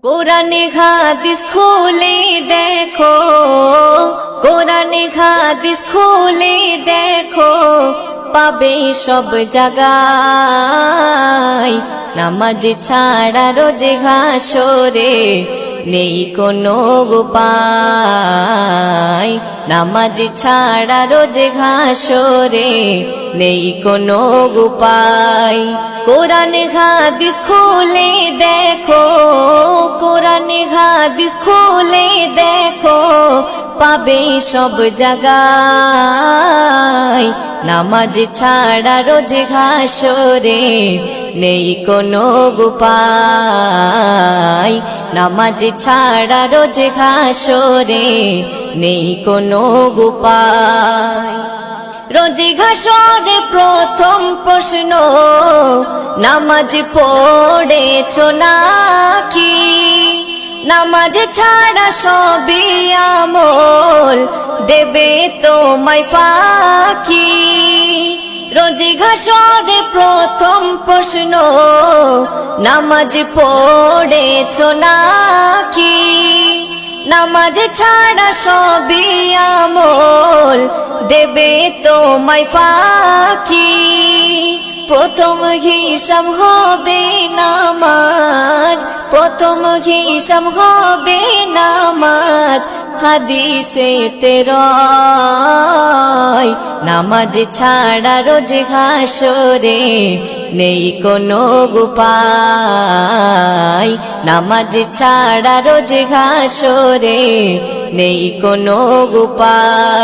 কোরআনে হাদিস খুলে দেখো, কোরআনে হাদিস খুলে দেখো, পাবে সব জায়গায়। নামাজ ছাড়া রোজে হাসরে নেই কোনো উপায়। নামাজ ছাড়া রোজে হাসরে নেই কোনো উপায়। কোরআনে হাদিস খুলে দেখো, কোরআনে হাদিস খুলে দেখো, পাবে সব জায়গায়। নামাজ ছাড়া রোজে হাসরে নেই কোনো উপায়। নামাজ ছাড়া রোজে হাসরে নেই কোনো উপায়। রোজে হাসরে প্রথম প্রশ্ন, নামাজ পড়েছো নাকি? নামাজ ছাড়া সবই আমল দেবে তোমায় ফাঁকি। রোজে হাসরে প্রথম প্রশ্ন, নামাজ পড়েছো নাকি? নামাজ ছাড়া সবই আমল দেবে তোমায় ফাঁকি। প্রথম হিসাব হবে নামাজ, প্রথম হিসাব হবে নামাজ। হাদিসেতে রয় নামাজ ছাড়া রোজে হাসরে নেই কোনো উপায়। নামাজ ছাড়া রোজে হাসরে নেই কোনো উপায়।